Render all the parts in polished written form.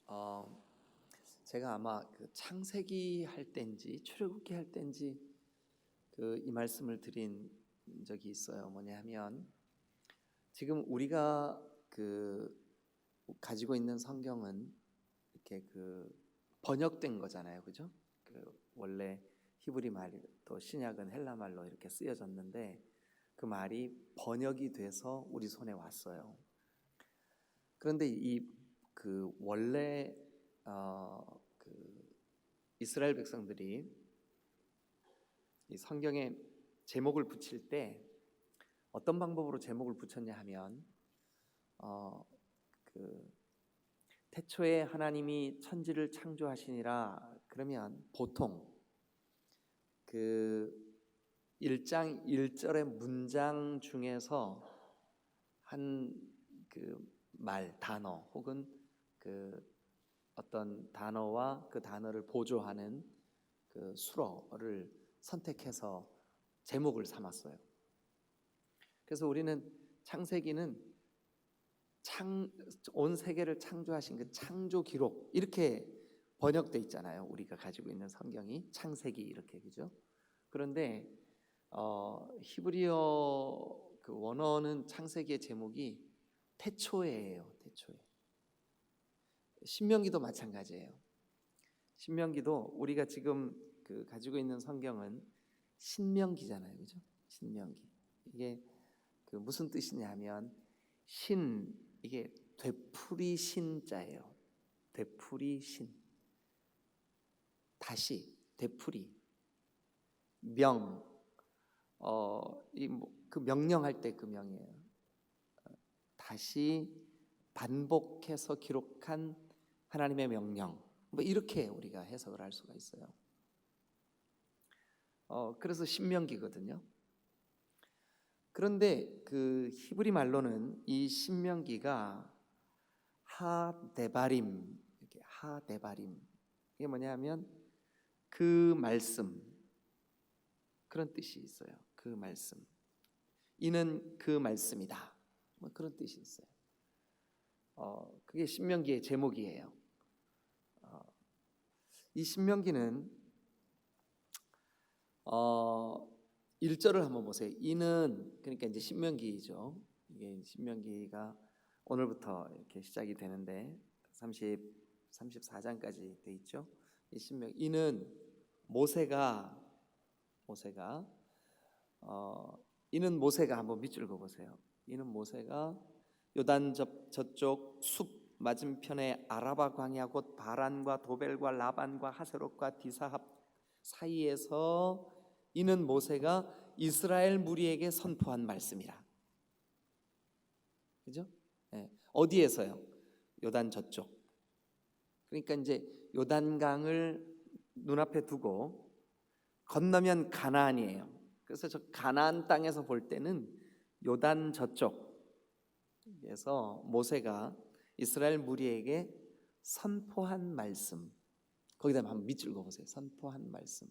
어, 제가 아마 그 창세기 할 때인지 출애굽기 할 때인지 이 말씀을 드린 적이 있어요. 뭐냐면 지금 우리가 가지고 있는 성경은 이렇게 번역된 거잖아요, 그죠? 원래 히브리 말이 또 신약은 헬라 말로 이렇게 쓰여졌는데 그 말이 번역이 돼서 우리 손에 왔어요. 그런데 원래 이스라엘 백성들이 이 성경에 제목을 붙일 때 어떤 방법으로 제목을 붙였냐 하면 태초에 하나님이 천지를 창조하시니라 그러면 보통 1장 1절의 문장 중에서 한 단어 혹은 어떤 단어와 그 단어를 보조하는 수어를 선택해서 제목을 삼았어요. 그래서 우리는 창세기는 온 세계를 창조하신 그 창조 기록 이렇게 번역돼 있잖아요. 우리가 가지고 있는 성경이 창세기 이렇게, 그죠? 그런데 히브리어 원어는 창세기의 제목이 태초에예요. 태초에. 신명기도 마찬가지예요. 신명기도 우리가 지금 가지고 있는 성경은 신명기잖아요, 그죠? 신명기. 이게 무슨 뜻이냐면 이게 되풀이 신자예요. 되풀이 신. 다시 되풀이. 명령할 때 그 명이에요. 다시 반복해서 기록한 하나님의 명령. 이렇게 우리가 해석을 할 수가 있어요. 그래서 신명기거든요. 그런데 히브리 말로는 이 신명기가 하데바림, 이렇게 하데바림. 이게 뭐냐면 그 말씀, 그런 뜻이 있어요. 그 말씀. 이는 그 말씀이다. 그런 뜻이 있어요. 그게 신명기의 제목이에요. 이 신명기는 1절을 한번 보세요. 이는 그러니까 이제 신명기죠. 이게 신명기가 오늘부터 이렇게 시작이 되는데 34장까지 돼 있죠. 이 이는 모세가 이는 모세가 한번 밑줄 그어 보세요. 이는 모세가 요단 저쪽 숲 맞은편에 아라바 광야 곧 바란과 도벨과 라반과 하세롯과 디사합 사이에서 이는 모세가 이스라엘 무리에게 선포한 말씀이라. 그죠? 네. 어디에서요? 요단 저쪽. 그러니까 이제 요단강을 눈앞에 두고 건너면 가나안이에요. 그래서 저 가나안 땅에서 볼 때는 요단 저쪽에서 모세가 이스라엘 무리에게 선포한 말씀. 거기다 한번 밑줄 그어보세요. 선포한 말씀.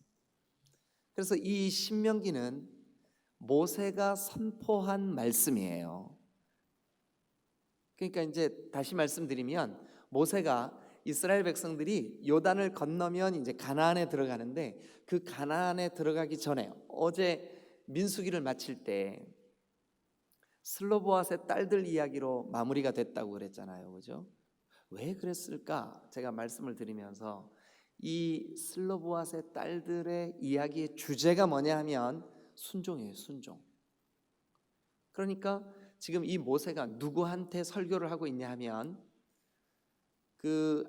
그래서 이 신명기는 모세가 선포한 말씀이에요. 그러니까 이제 다시 말씀드리면 모세가 이스라엘 백성들이 요단을 건너면 이제 가나안에 들어가는데 그 가나안에 들어가기 전에 어제 민수기를 마칠 때 슬로보앗의 딸들 이야기로 마무리가 됐다고 그랬잖아요, 그죠? 왜 그랬을까? 제가 말씀을 드리면서 이 슬로보앗의 딸들의 이야기의 주제가 뭐냐 하면 순종이에요, 순종. 그러니까 지금 이 모세가 누구한테 설교를 하고 있냐 하면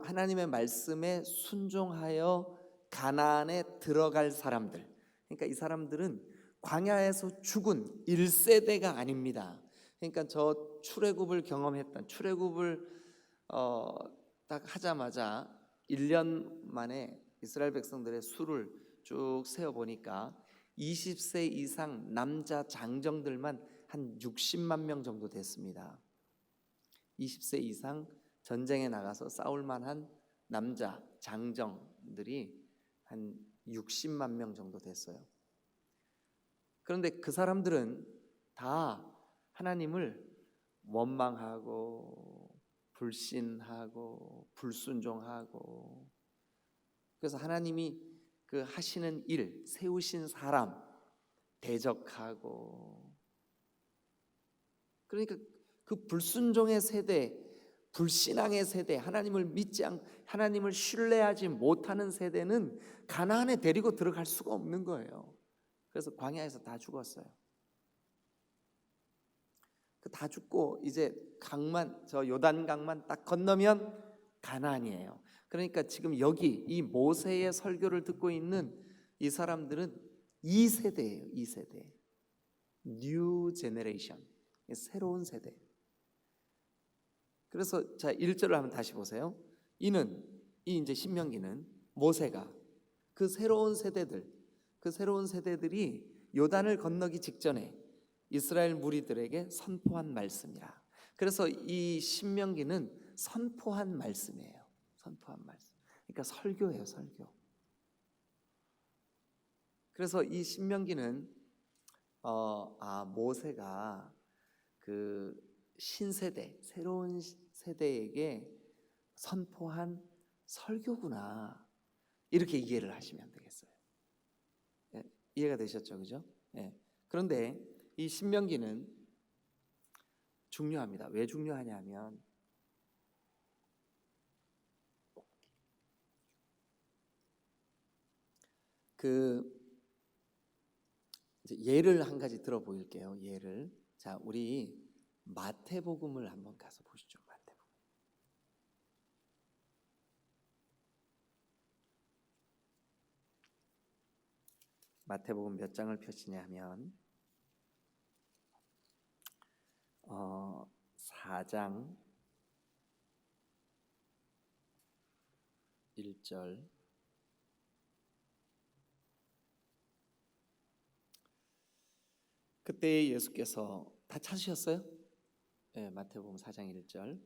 하나님의 말씀에 순종하여 가나안에 들어갈 사람들. 그러니까 이 사람들은 광야에서 죽은 1세대가 아닙니다. 그러니까 저 출애굽을 경험했던 출애굽을 딱 하자마자 1년 만에 이스라엘 백성들의 수를 쭉 세어 보니까 20세 이상 남자 장정들만 한 60만 명 정도 됐습니다. 20세 이상 전쟁에 나가서 싸울 만한 남자 장정들이 한 60만 명 정도 됐어요. 그런데 그 사람들은 다 하나님을 원망하고 불신하고 불순종하고, 그래서 하나님이 그 하시는 일, 세우신 사람 대적하고, 그러니까 그 불순종의 세대, 불신앙의 세대, 하나님을 신뢰하지 못하는 세대는 가나안에 데리고 들어갈 수가 없는 거예요. 그래서 광야에서 다 죽었어요. 다 죽고 이제 저 요단강만 딱 건너면 가나안이에요. 그러니까 지금 여기 이 모세의 설교를 듣고 있는 이 사람들은 2세대예요. 2세대. New Generation. 새로운 세대. 그래서 자 1절을 한번 다시 보세요. 이 이제 신명기는 모세가 그 새로운 세대들이 요단을 건너기 직전에 이스라엘 무리들에게 선포한 말씀이라. 그래서 이 신명기는 선포한 말씀이에요. 선포한 말씀. 그러니까 설교예요, 설교. 그래서 이 신명기는 모세가 그 신세대, 새로운 세대에게 선포한 설교구나, 이렇게 이해를 하시면 되겠어요. 이해가 되셨죠, 그죠? 그런데 이 신명기는 중요합니다. 왜 중요하냐면 이제 예를 한 가지 들어 보일게요. 예를. 자, 우리 마태복음을 한번 가서 보시죠. 마태복음 몇 장을 펴시냐면 4장 1절, 그때 예수께서 다 찾으셨어요? 네, 마태복음 4장 1절.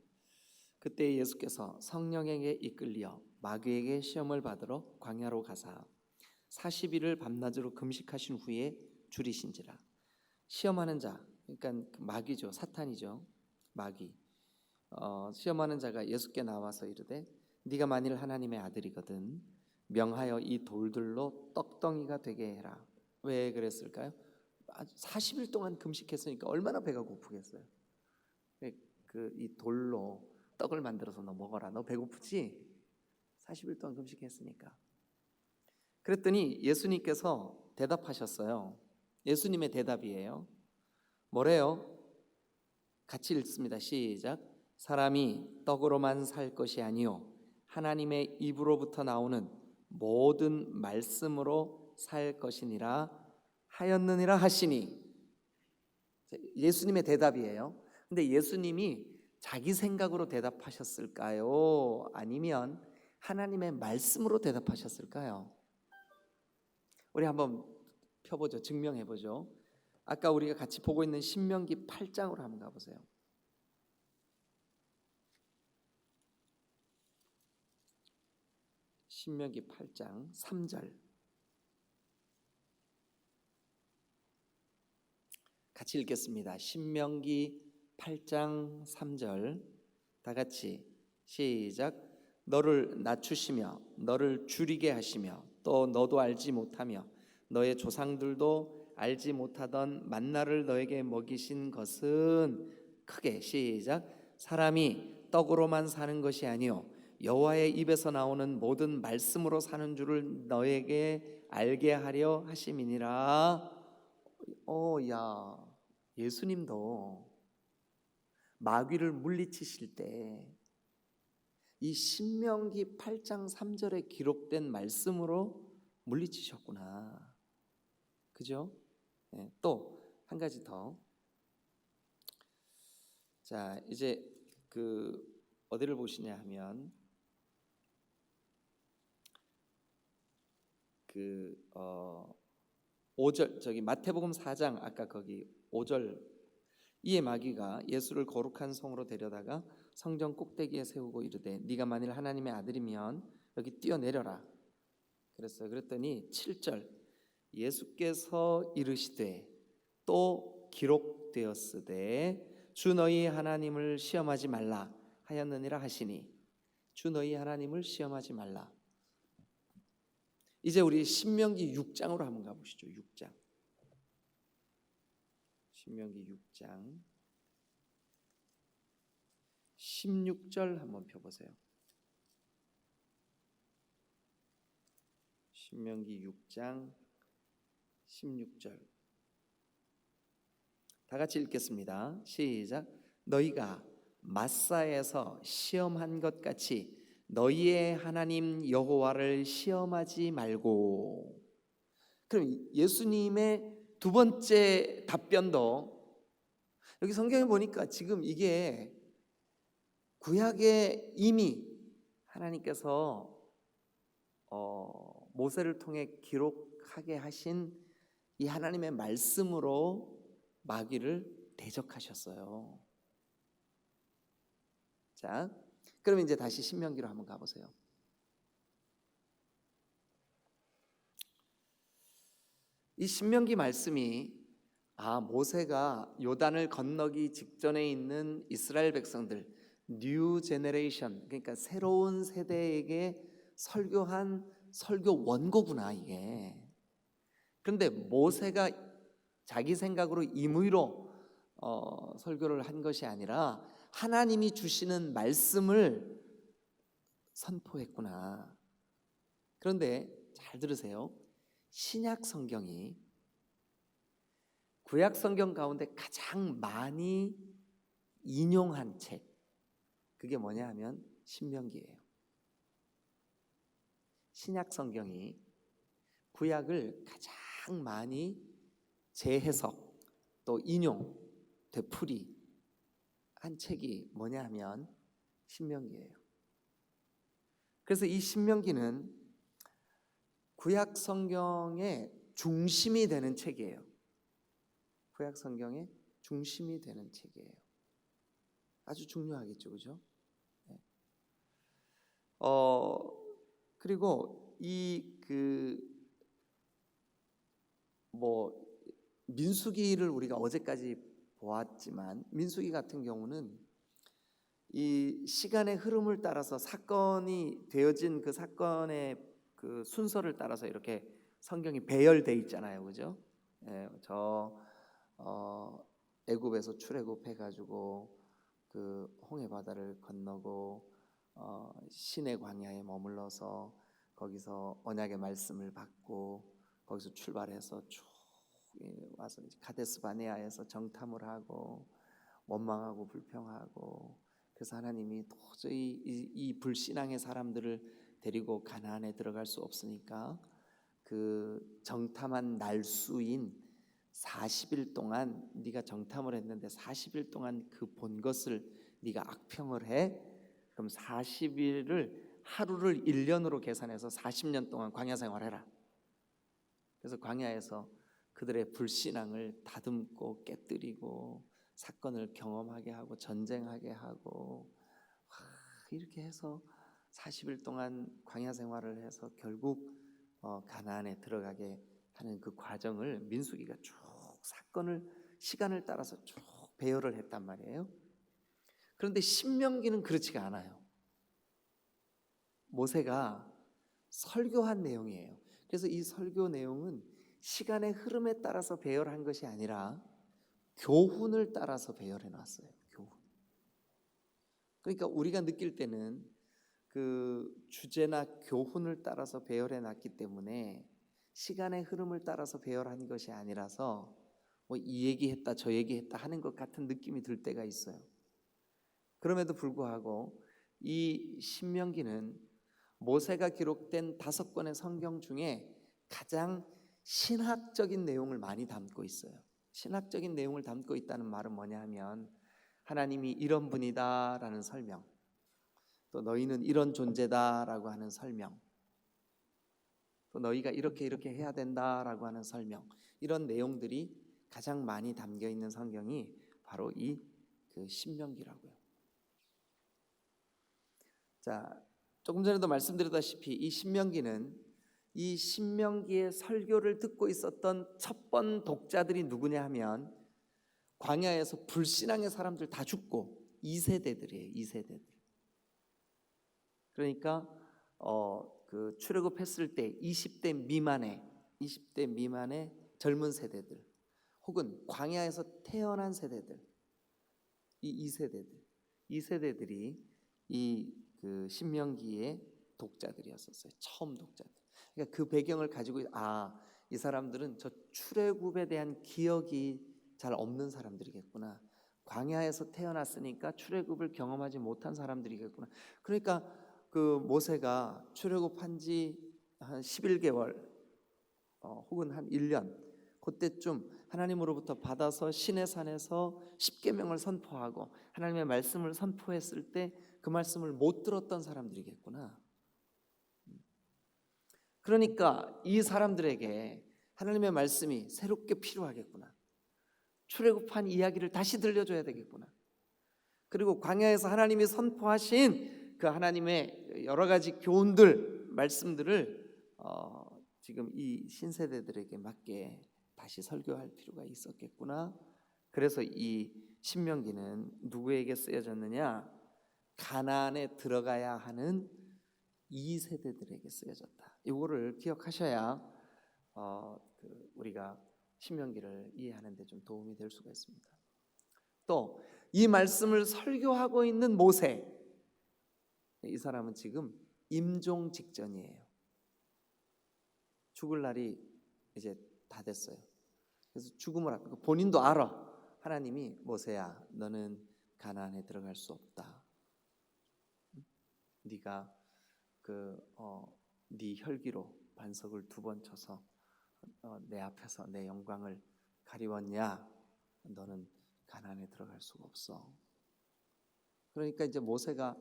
그때 예수께서 성령에게 이끌려 마귀에게 시험을 받으러 광야로 가사 40일을 밤낮으로 금식하신 후에 줄이신지라. 시험하는 자, 그러니까 마귀죠, 사탄이죠, 마귀. 시험하는 자가 예수께 나와서 이르되 네가 만일 하나님의 아들이거든 명하여 이 돌들로 떡덩이가 되게 해라. 왜 그랬을까요? 40일 동안 금식했으니까 얼마나 배가 고프겠어요. 이 돌로 떡을 만들어서 너 먹어라. 너 배고프지? 40일 동안 금식했으니까. 그랬더니 예수님께서 대답하셨어요. 예수님의 대답이에요. 뭐래요? 같이 읽습니다. 시작. 사람이 떡으로만 살 것이 아니요 하나님의 입으로부터 나오는 모든 말씀으로 살 것이니라 하였느니라 하시니. 예수님의 대답이에요. 근데 예수님이 자기 생각으로 대답하셨을까요? 아니면 하나님의 말씀으로 대답하셨을까요? 우리 한번 펴보죠. 증명해보죠. 아까 우리가 같이 보고 있는 신명기 8장으로 한번 가보세요. 신명기 8장 3절 같이 읽겠습니다. 신명기 8장 3절 다 같이 시작. 너를 낮추시며 너를 줄이게 하시며 또 너도 알지 못하며 너의 조상들도 알지 못하던 만나를 너에게 먹이신 것은 크게 시작. 사람이 떡으로만 사는 것이 아니요 여호와의 입에서 나오는 모든 말씀으로 사는 줄을 너에게 알게 하려 하심이니라. 예수님도 마귀를 물리치실 때 이 신명기 8장 3절에 기록된 말씀으로 물리치셨구나. 그죠? 네, 또 한 가지 더. 자, 이제 어디를 보시냐 하면 5절, 저기 마태복음 4장 아까 거기 5절. 이에 마귀가 예수를 거룩한 성으로 데려다가 성전 꼭대기에 세우고 이르되 네가 만일 하나님의 아들이면 여기 뛰어내려라 그랬어요. 그랬더니 7절 예수께서 이르시되 또 기록되었으되 주 너희 하나님을 시험하지 말라 하였느니라 하시니 주 너희 하나님을 시험하지 말라. 이제 우리 신명기 6장으로 한번 가보시죠. 6장. 신명기 6장 16절 한번 펴보세요. 신명기 6장 16절 다 같이 읽겠습니다. 시작. 너희가 마사에서 시험한 것 같이 너희의 하나님 여호와를 시험하지 말고. 그럼 예수님의 두 번째 답변도 여기 성경에 보니까 지금 이게 구약에 이미 하나님께서 모세를 통해 기록하게 하신 이 하나님의 말씀으로 마귀를 대적하셨어요. 자, 그럼 이제 다시 신명기로 한번 가보세요. 이 신명기 말씀이 모세가 요단을 건너기 직전에 있는 이스라엘 백성들, 뉴 제너레이션, 그러니까 새로운 세대에게 설교한 설교 원고구나 이게. 그런데 모세가 자기 생각으로 임의로 설교를 한 것이 아니라 하나님이 주시는 말씀을 선포했구나. 그런데 잘 들으세요. 신약 성경이 구약 성경 가운데 가장 많이 인용한 책, 그게 뭐냐 하면 신명기예요. 신약 성경이 구약을 가장 많이 재해석 또 인용, 되풀이 한 책이 뭐냐 하면 신명기예요. 그래서 이 신명기는 구약 성경의 중심이 되는 책이에요. 구약 성경의 중심이 되는 책이에요. 아주 중요하겠죠, 그죠? 네. 그리고 민수기를 우리가 어제까지 보았지만 민수기 같은 경우는 이 시간의 흐름을 따라서 사건이 되어진 그 사건의 그 순서를 따라서 이렇게 성경이 배열돼 있잖아요, 그죠? 애굽에서 출애굽해가지고 그 홍해 바다를 건너고 시내 광야에 머물러서 거기서 언약의 말씀을 받고 거기서 출발해서 쭉 와서 가데스 바네아에서 정탐을 하고 원망하고 불평하고, 그래서 하나님이 도저히 이 불신앙의 사람들을 데리고 가나안에 들어갈 수 없으니까 그 정탐한 날수인 40일 동안 네가 정탐을 했는데 40일 동안 그 본 것을 네가 악평을 해. 그럼 40일을 하루를 1년으로 계산해서 40년 동안 광야 생활해라. 그래서 광야에서 그들의 불신앙을 다듬고 깨뜨리고 사건을 경험하게 하고 전쟁하게 하고 이렇게 해서 40일 동안 광야 생활을 해서 결국 가나안에 들어가게 하는 그 과정을 민수기가 쭉 사건을 시간을 따라서 쭉 배열을 했단 말이에요. 그런데 신명기는 그렇지가 않아요. 모세가 설교한 내용이에요. 그래서 이 설교 내용은 시간의 흐름에 따라서 배열한 것이 아니라 교훈을 따라서 배열해 놨어요. 교훈. 그러니까 우리가 느낄 때는 그 주제나 교훈을 따라서 배열해 놨기 때문에 시간의 흐름을 따라서 배열한 것이 아니라서 뭐 이 얘기했다 저 얘기했다 하는 것 같은 느낌이 들 때가 있어요. 그럼에도 불구하고 이 신명기는 모세가 기록된 5권의 성경 중에 가장 신학적인 내용을 많이 담고 있어요. 신학적인 내용을 담고 있다는 말은 뭐냐 하면 하나님이 이런 분이다라는 설명, 또 너희는 이런 존재다라고 하는 설명, 또 너희가 이렇게 해야 된다라고 하는 설명, 이런 내용들이 가장 많이 담겨 있는 성경이 바로 그 신명기라고요. 자, 조금 전에도 말씀드렸다시피 이 신명기의 설교를 듣고 있었던 첫 번 독자들이 누구냐 하면 광야에서 불신앙의 사람들 다 죽고 2세대들이에요. 2세대들. 그러니까 그 출애굽했을 때 20대 미만의 젊은 세대들, 혹은 광야에서 태어난 세대들, 이 세대들이 이 그 신명기의 독자들이었었어요. 처음 독자들. 그러니까 그 배경을 가지고 이 사람들은 저 출애굽에 대한 기억이 잘 없는 사람들이겠구나. 광야에서 태어났으니까 출애굽을 경험하지 못한 사람들이겠구나. 그러니까 그 모세가 출애굽한 지 한 11개월 혹은 한 1년 그때쯤 하나님으로부터 받아서 시내산에서 십계명을 선포하고 하나님의 말씀을 선포했을 때 그 말씀을 못 들었던 사람들이겠구나. 그러니까 이 사람들에게 하나님의 말씀이 새롭게 필요하겠구나. 출애굽한 이야기를 다시 들려줘야 되겠구나. 그리고 광야에서 하나님이 선포하신 그 하나님의 여러 가지 교훈들, 말씀들을 지금 이 신세대들에게 맞게 다시 설교할 필요가 있었겠구나. 그래서 이 신명기는 누구에게 쓰여졌느냐? 가나안에 들어가야 하는 2세대들에게 쓰여졌다. 이거를 기억하셔야 우리가 신명기를 이해하는 데 좀 도움이 될 수가 있습니다. 또 이 말씀을 설교하고 있는 모세, 이 사람은 지금 임종 직전이에요. 죽을 날이 이제 다 됐어요. 그래서 죽음을 앞두고 본인도 알아. 하나님이 모세야, 너는 가나안에 들어갈 수 없다. 네가 네 혈기로 반석을 2번 쳐서 내 앞에서 내 영광을 가리웠냐? 너는 가나안에 들어갈 수가 없어. 그러니까 이제 모세가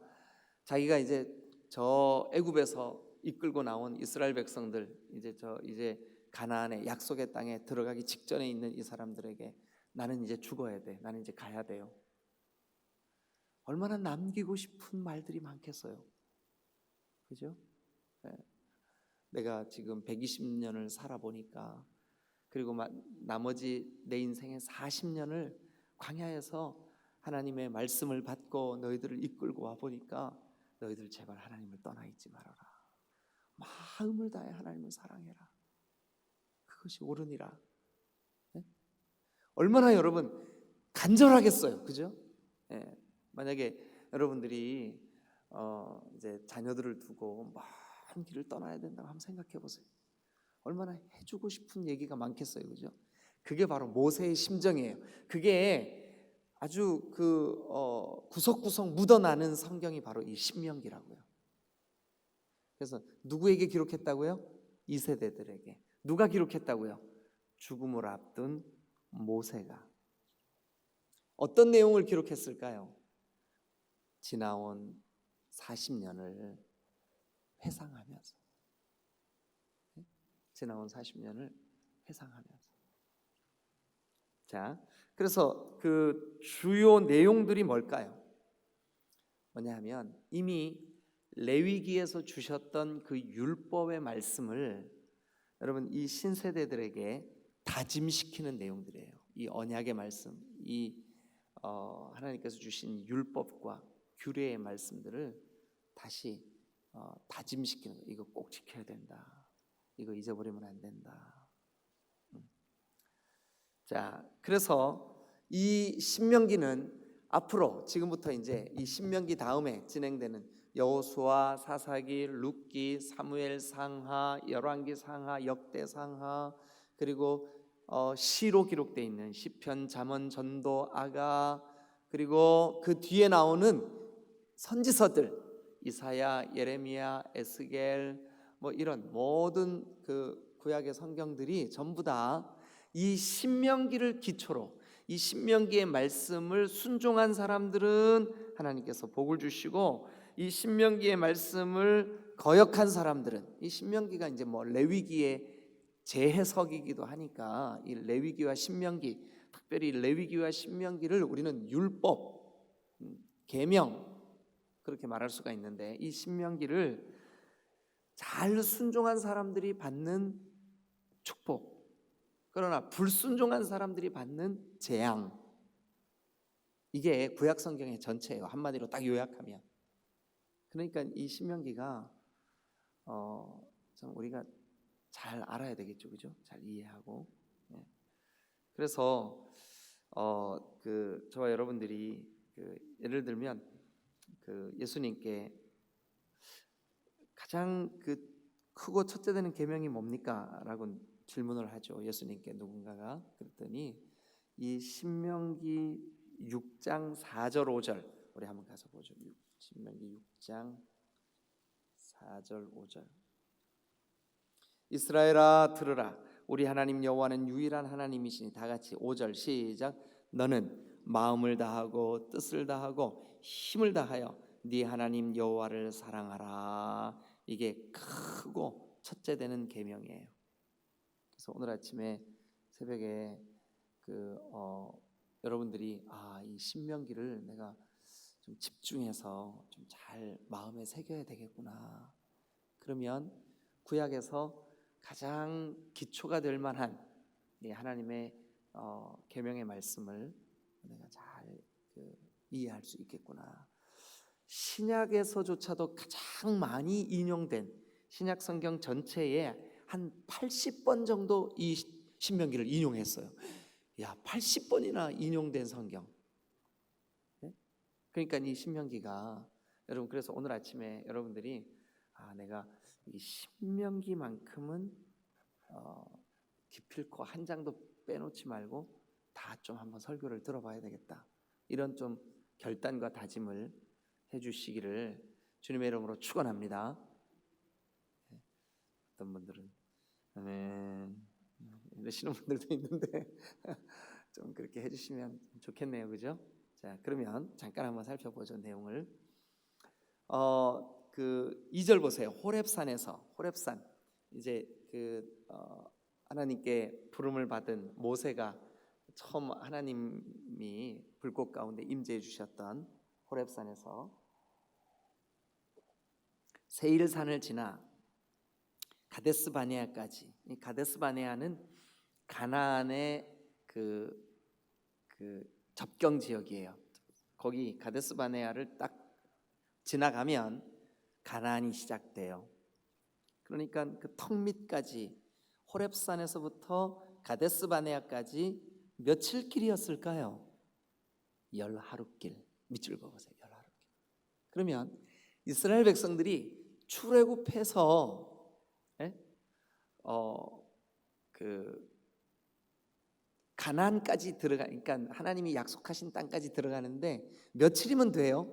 자기가 이제 저 애굽에서 이끌고 나온 이스라엘 백성들 이제 가나안의 약속의 땅에 들어가기 직전에 있는 이 사람들에게 나는 이제 죽어야 돼. 나는 이제 가야 돼요. 얼마나 남기고 싶은 말들이 많겠어요. 그죠? 네. 내가 지금 120년을 살아보니까, 그리고 나머지 내 인생의 40년을 광야에서 하나님의 말씀을 받고 너희들을 이끌고 와보니까 너희들 제발 하나님을 떠나 있지 말아라. 마음을 다해 하나님을 사랑해라. 그것이 옳으니라. 네? 얼마나 여러분 간절하겠어요. 그죠? 네. 만약에 여러분들이 이제 자녀들을 두고 먼 길을 떠나야 된다고 한번 생각해 보세요. 얼마나 해주고 싶은 얘기가 많겠어요. 그죠? 그게 바로 모세의 심정이에요. 그게 아주 구석구석 묻어나는 성경이 바로 이 신명기라고요. 그래서 누구에게 기록했다고요? 2세대들에게. 누가 기록했다고요? 죽음을 앞둔 모세가. 어떤 내용을 기록했을까요? 지나온 40년을 회상하면서, 지나온 40년을 회상하면서. 자, 그래서 그 주요 내용들이 뭘까요? 뭐냐 하면 이미 레위기에서 주셨던 그 율법의 말씀을 여러분 이 신세대들에게 다짐시키는 내용들이에요. 이 언약의 말씀, 하나님께서 주신 율법과 규례의 말씀들을 다시 다짐시키는 거예요. 이거 꼭 지켜야 된다. 이거 잊어버리면 안 된다. 자, 그래서 이 신명기는 앞으로 지금부터 이제 이 신명기 다음에 진행되는 여호수아, 사사기, 룻기, 사무엘 상하, 열왕기 상하, 역대 상하, 그리고 시로 기록되어 있는 시편, 잠언, 전도, 아가, 그리고 그 뒤에 나오는 선지서들 이사야, 예레미야, 에스겔 이런 모든 그 구약의 성경들이 전부 다 이 신명기를 기초로 이 신명기의 말씀을 순종한 사람들은 하나님께서 복을 주시고, 이 신명기의 말씀을 거역한 사람들은, 이 신명기가 이제 레위기의 재해석이기도 하니까 이 레위기와 신명기, 특별히 레위기와 신명기를 우리는 율법, 계명 그렇게 말할 수가 있는데, 이 신명기를 잘 순종한 사람들이 받는 축복, 그러나 불순종한 사람들이 받는 재앙, 이게 구약 성경의 전체예요. 한마디로 딱 요약하면. 그러니까 이 신명기가 좀 우리가 잘 알아야 되겠죠, 그죠? 잘 이해하고. 예. 그래서 저와 여러분들이 예를 들면 예수님께 가장 크고 첫째 되는 계명이 뭡니까? 라고 질문을 하죠. 예수님께 누군가가. 그랬더니 이 신명기 6장 4절 5절 우리 한번 가서 보죠. 신명기 6장 4절 5절. 이스라엘아 들으라, 우리 하나님 여호와는 유일한 하나님이시니. 다 같이 5절 시작. 너는 마음을 다하고 뜻을 다하고 힘을 다하여 네 하나님 여호와를 사랑하라. 이게 크고 첫째 되는 계명이에요. 그래서 오늘 아침에 새벽에 여러분들이 이 신명기를 내가 좀 집중해서 좀 잘 마음에 새겨야 되겠구나. 그러면 구약에서 가장 기초가 될 만한 하나님의 계명의 말씀을 내가 잘 이해할 수 있겠구나. 신약에서조차도 가장 많이 인용된 신약 성경 전체에 한 80번 정도 이 신명기를 인용했어요. 야, 80번이나 인용된 성경. 네? 그러니까 이 신명기가 여러분, 그래서 오늘 아침에 여러분들이 내가 이 신명기만큼은 기필코 한 장도 빼놓지 말고 다 좀 한번 설교를 들어봐야 되겠다. 이런 좀 결단과 다짐을 해주시기를 주님의 이름으로 축원합니다. 어떤 분들은 아멘 이러시는 분들도 있는데 좀 그렇게 해주시면 좋겠네요, 그죠? 자, 그러면 잠깐 한번 살펴보죠, 내용을. 2절 보세요. 호렙산 이제 하나님께 부름을 받은 모세가 처음 하나님이 불꽃 가운데 임재해 주셨던 호렙산에서 세일산을 지나 가데스 바네아까지. 이 가데스 바네아는 가나안의 접경 지역이에요. 거기 가데스 바네아를 딱 지나가면 가나안이 시작돼요. 그러니까 그 턱 밑까지 호렙산에서부터 가데스 바네아까지 며칠 길이었을까요? 10하루길. 밑줄 그어보세요. 10하루길. 그러면 이스라엘 백성들이 출애굽해서 가나안까지 그러니까 하나님이 약속하신 땅까지 들어가는데 며칠이면 돼요?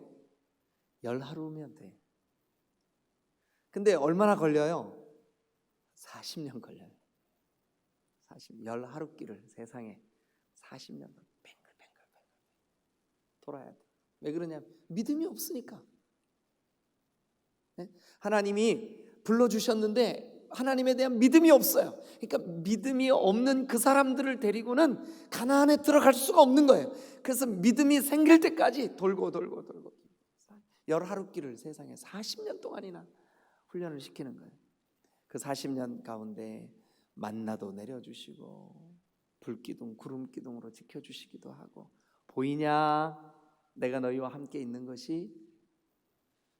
10하루면 돼. 근데 얼마나 걸려요? 40년 걸려요. 10하루 길을 세상에 40년 뱅글뱅글 돌아야 돼. 왜 그러냐면 믿음이 없으니까. 네? 하나님이 불러주셨는데 하나님에 대한 믿음이 없어요. 그러니까 믿음이 없는 그 사람들을 데리고는 가나안에 들어갈 수가 없는 거예요. 그래서 믿음이 생길 때까지 돌고 10하루 길을 세상에 40년 동안이나 훈련을 시키는 거예요. 그 40년 가운데 만나도 내려주시고 불기둥 구름기둥으로 지켜주시기도 하고, 보이냐 내가 너희와 함께 있는 것이?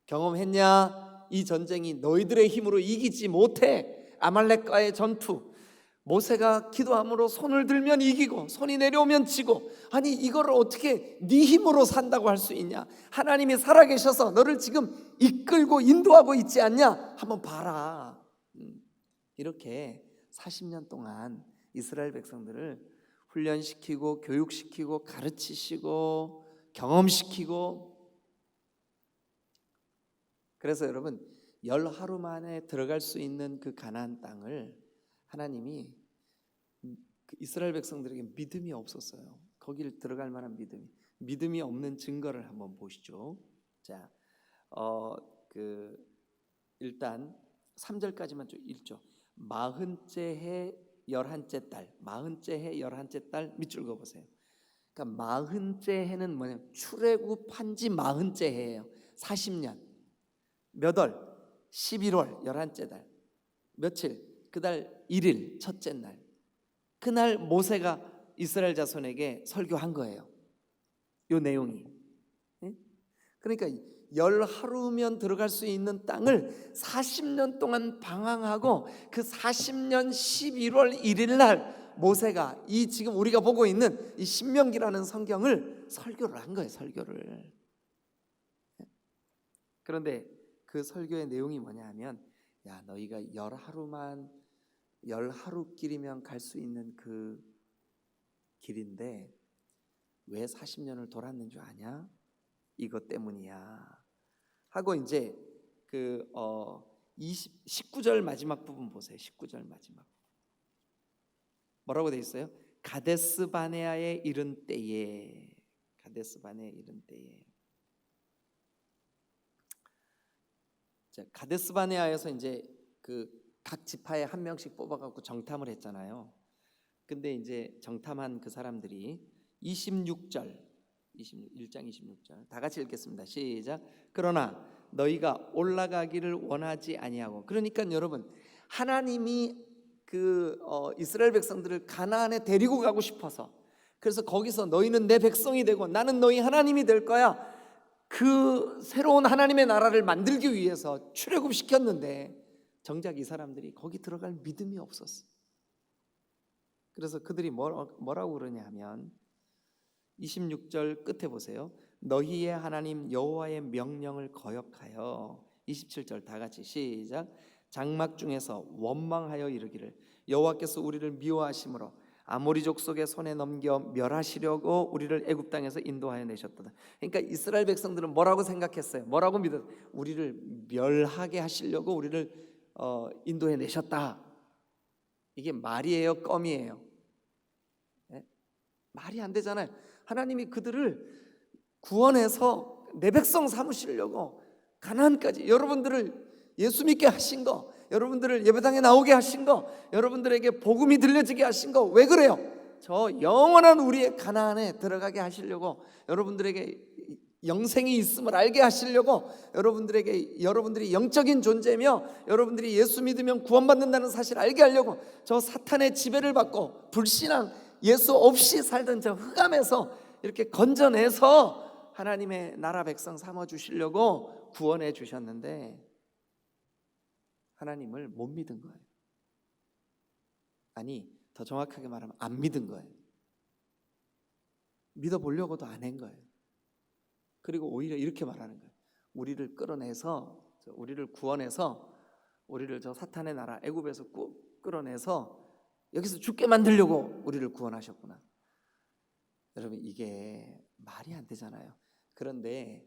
경험했냐? 이 전쟁이 너희들의 힘으로 이기지 못해. 아말렉과의 전투, 모세가 기도함으로 손을 들면 이기고 손이 내려오면 지고, 아니 이거를 어떻게 네 힘으로 산다고 할 수 있냐? 하나님이 살아계셔서 너를 지금 이끌고 인도하고 있지 않냐? 한번 봐라. 이렇게 40년 동안 이스라엘 백성들을 훈련시키고 교육시키고 가르치시고 경험시키고, 그래서 여러분 10하루 만에 들어갈 수 있는 그 가나안 땅을 하나님이 이스라엘 백성들에게 믿음이 없었어요. 거기를 들어갈 만한 믿음이 없는 증거를 한번 보시죠. 자, 일단 3절까지만 좀 읽죠. 마흔째 해 11째 달, 마흔째 해 11째 달 밑줄 그어보세요. 그러니까 마흔째 해는 뭐냐면 출애굽한 지 마흔째 해예요. 40년. 몇 월? 11월 11째 달. 며칠? 그달 1일 첫째 날. 그날 모세가 이스라엘 자손에게 설교한 거예요. 이 내용이. 그러니까 10하루면 들어갈 수 있는 땅을 40년 동안 방황하고 그 40년 11월 1일 날 모세가 이 지금 우리가 보고 있는 이 신명기라는 성경을 설교를 한 거예요. 설교를. 그런데 그 설교의 내용이 뭐냐 하면, 야, 너희가 10하루길이면 갈 수 있는 그 길인데 왜 40년을 돌았는 줄 아냐? 이것 때문이야 하고 이제 19절 마지막 부분 보세요. 19절 마지막 뭐라고 돼 있어요? 가데스 바네아에 이른 때에, 가데스 바네아에 이른 때에. 자, 가데스 바네아에서 이제 그 각 지파에 한 명씩 뽑아갖고 정탐을 했잖아요. 근데 이제 정탐한 그 사람들이 1장 26절 다 같이 읽겠습니다. 시작. 그러나 너희가 올라가기를 원하지 아니하고, 그러니까 여러분, 하나님이 이스라엘 백성들을 가나안에 데리고 가고 싶어서, 그래서 거기서 너희는 내 백성이 되고 나는 너희 하나님이 될 거야, 그 새로운 하나님의 나라를 만들기 위해서 출애굽시켰는데 정작 이 사람들이 거기 들어갈 믿음이 없었어. 그래서 그들이 뭐라고 그러냐 하면 26절 끝에 보세요. 너희의 하나님 여호와의 명령을 거역하여, 27절 다 같이 시작. 장막 중에서 원망하여 이르기를 여호와께서 우리를 미워하심으로 아모리 족속의 손에 넘겨 멸하시려고 우리를 애굽 땅에서 인도하여 내셨도다. 그러니까 이스라엘 백성들은 뭐라고 생각했어요? 뭐라고 믿었어요? 우리를 멸하게 하시려고 우리를 인도해 내셨다. 이게 말이에요, 껌이에요? 네? 말이 안 되잖아요. 하나님이 그들을 구원해서 내 백성 삼으시려고 가나안까지, 여러분들을 예수 믿게 하신 거, 여러분들을 예배당에 나오게 하신 거, 여러분들에게 복음이 들려지게 하신 거, 왜 그래요? 저 영원한 우리의 가나안에 들어가게 하시려고, 여러분들에게 영생이 있음을 알게 하시려고, 여러분들이 영적인 존재며 여러분들이 예수 믿으면 구원받는다는 사실을 알게 하려고 저 사탄의 지배를 받고 불신앙, 예수 없이 살던 저 흑암에서 이렇게 건져내서 하나님의 나라 백성 삼아주시려고 구원해 주셨는데 하나님을 못 믿은 거예요. 아니, 더 정확하게 말하면 안 믿은 거예요. 믿어보려고도 안 한 거예요. 그리고 오히려 이렇게 말하는 거예요. 우리를 끌어내서, 우리를 구원해서, 우리를 저 사탄의 나라 애굽에서 끌어내서 여기서 죽게 만들려고 우리를 구원하셨구나. 여러분, 이게 말이 안 되잖아요. 그런데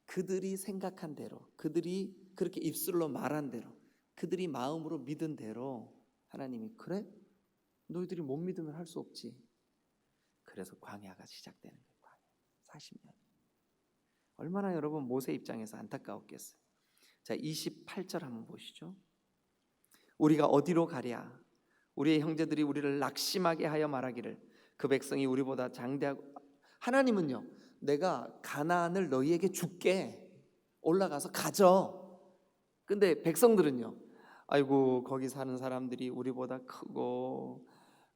그들이 생각한 대로, 그들이 그렇게 입술로 말한 대로, 그들이 마음으로 믿은 대로 하나님이, 그래? 너희들이 못 믿으면 할 수 없지. 그래서 광야가 시작되는 거예요. 광야 40년. 얼마나 여러분 모세 입장에서 안타까웠겠어요. 자, 28절 한번 보시죠. 우리가 어디로 가랴? 우리의 형제들이 우리를 낙심하게 하여 말하기를 그 백성이 우리보다 장대하고. 하나님은요, 내가 가나안을 너희에게 줄게, 올라가서 가져. 근데 백성들은요, 아이고 거기 사는 사람들이 우리보다 크고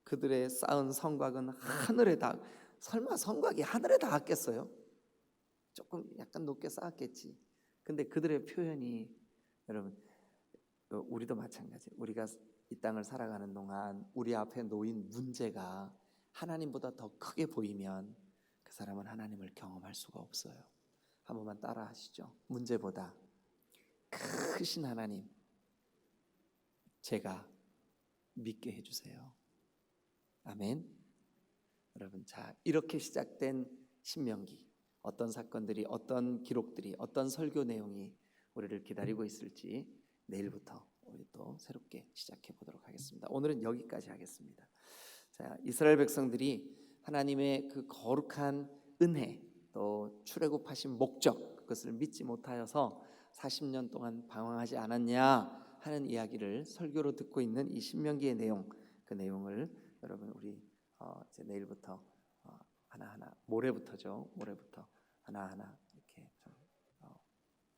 그들의 쌓은 성곽은 하늘에 닿. 설마 성곽이 하늘에 닿았겠어요? 조금 약간 높게 쌓았겠지. 근데 그들의 표현이, 여러분, 우리도 마찬가지. 우리가 이 땅을 살아가는 동안 우리 앞에 놓인 문제가 하나님보다 더 크게 보이면 그 사람은 하나님을 경험할 수가 없어요. 한 번만 따라 하시죠. 문제보다 크신 하나님, 제가 믿게 해주세요. 아멘. 여러분, 자, 이렇게 시작된 신명기, 어떤 사건들이, 어떤 기록들이, 어떤 설교 내용이 우리를 기다리고 있을지 내일부터 우리 또 새롭게 시작해 보도록 하겠습니다. 오늘은 여기까지 하겠습니다. 자, 이스라엘 백성들이 하나님의 그 거룩한 은혜, 또 출애굽하신 목적, 그것을 믿지 못하여서 40년 동안 방황하지 않았냐 하는 이야기를 설교로 듣고 있는 이 신명기의 내용, 그 내용을 여러분 우리 이제 내일부터 하나하나, 모레부터죠. 모레부터 하나하나 이렇게 좀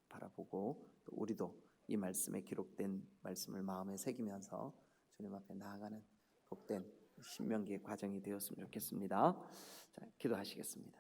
바라보고, 또 우리도 이 말씀에 기록된 말씀을 마음에 새기면서 주님 앞에 나아가는 복된 신명기의 과정이 되었으면 좋겠습니다. 자, 기도하시겠습니다.